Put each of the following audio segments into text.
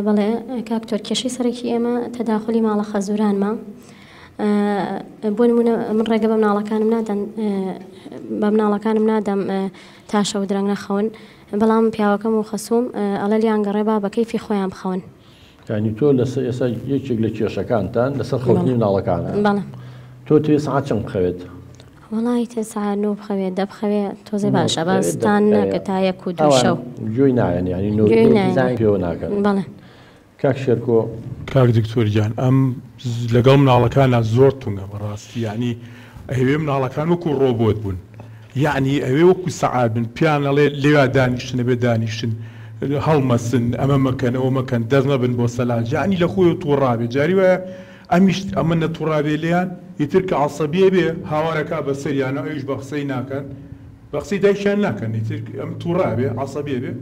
بەڵێ کاکتۆر کێشەی سەرەکی ئێمە تەداخلی ماڵە خەزورانمە. بۆ نمونە من ڕێگە بە مناڵەکانم نادەم تاشە و درەنگ نەخەون، بەڵام پیاوەکەم و خەسووم ئەڵە لیان گەڕێ با بە کەیفی خۆیان بخەون. یعنی تۆ لەسەر ئێستا یەکێک لە کێشەکانتان لەسەر خەوتنی مناڵەکانە. بەڵێ. تۆ توێ سەعات چەند بخەوێت؟ وڵی تێ سەعات 9 بخەوێت 10 بخەوێت تۆزێ باشە باستان ناکە تا 1 و 2 شەو. گوێی نایەن ینی پێوە ناکەن. بەڵێ. کاک شێرکۆ. کاک دکتۆرجان ئەم لەگەڵ مناڵەکانە زۆر تونگە بەڕاستی، یعنی ئەوێ مناڵەکان وەکو ڕۆبۆت بوون، یعنی ئەوێ وەکو سەعات بن پیانەڵێ لێوا دانیشتنە بێ دانیشتن هەڵمەسن ئەمە مەکەن ئەوە مەکەن دەرنەبن بۆ سەلاج، یعنی لە خۆی تووڕابێ جاری وایە ئەمیش ئەمە نەتووڕابێ لێیان ئیتر کە عەسەبیە بێ هاوارەکە بە سەریانە ئەویش بە قسەی ناکەن، بە قسەی دایکیان ناکەن، ئیتر ئەم تووڕابێ عەسەبیە بێ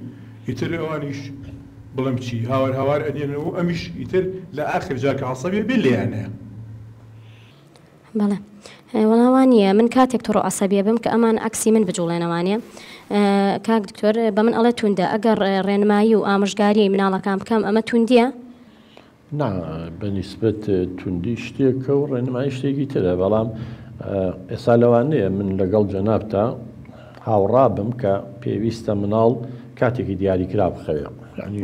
ئیتر ئەوانیش بڵم چی هاوار ئەدێنەوە ئەمیش ئیتر لە ئاخر جاکە عەسەبیە بێ لێیانەیە. بەڵێ وەڵاوانیە من کاتێک تۆڕۆ عەسەبیە بم کە ئەمان ئەکسی من بجوڵێنەوانێ. کاک دکتۆر بە من ئەڵێ توندە ئەگەر ڕێنمایی و ئامۆژگاریی مناڵەکان بکەم ئەمە توندیە؟ نا بەنیسبەت توندی شتێکە و ڕێنمایی شتێکی ترە، بەڵام ئێستا لەوانەیە من لەگەڵ جەنابتا هاوڕابم کە پێویستە مناڵ کاتێکی دیاریکرا بخەوێ، ینی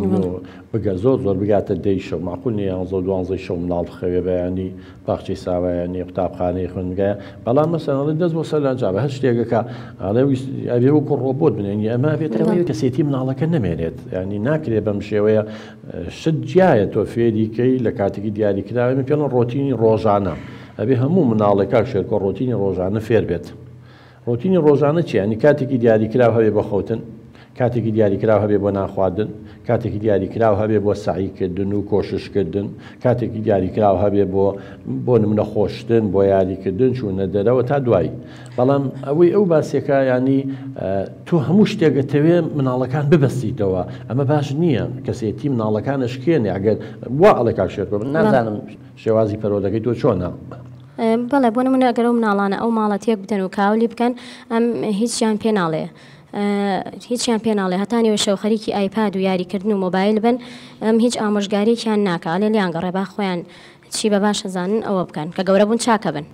بگە زۆر بگاتە 10 شەو معقول نیە 11 شەو مناڵ بخەوێ بەیانی باخچەی ساوایانی قوتابخانەی خوێندنگایە، بەڵام مەسەڵەن دەست بۆ سەرلانجا بە هەر شتێکەکە ئەبێ وەکو ڕۆبۆت بنێنی ئەمە بێتەوەی کەسێتی مناڵەکە نەمێنێت، ینی ناکرێت بەم شێوەیە شت جیایە تۆ فێریکەی لە کاتێکی دیاریکراوە من پێڵەن ڕۆتینی ڕۆژانە ئەبێ هەموو مناڵێکا شێرکۆ ڕۆتینی ڕۆژانە فێر بێت. ڕۆتینی ڕۆژانە چی؟ ینی کاتێکی دیاریکراو هەبێ بە خەوتن، کاتێکی دیاریکراو هەبێ بۆ ناخواردن، کاتێکی دیاریکراو هەبێ بۆ سعیکردن و کۆششکردن، کاتێکی دیاریکراو هەبێ بۆ نمونە خۆشتن، بۆ یاریکردن چوونە دەرەوە تا دوایی. بەڵام ئەوەی ئەو باسێکە ینی تۆ هەموو شتێکەتەوێ مناڵەکان ببەستیتەوە ئەمە باش نییە، کەسێتی مناڵەکانە شکێنێ ئەگەر وا ئەڵێ کاک شێرکۆ نازانم شێوازی پەرۆدەکەی تۆ چۆنە. بەڵێ بۆ نمونە ئەگەر ئەو مناڵانە ئەو ماڵە تێک بدەن و کاولی بکەن ئەم هیچیان پێ ناڵێ. هیچیان پێ ناڵێ هەتانیوە شەو خەریکی ئایپاد و یاریکردن و مۆبایل بن، ئەم هیچ ئامۆژگاریەکیان ناکە، ئەڵێ لیان گەڕێ با خۆیان چی بە باشە زانن ئەوە بکەن کە گەورە بوون چاکە بن.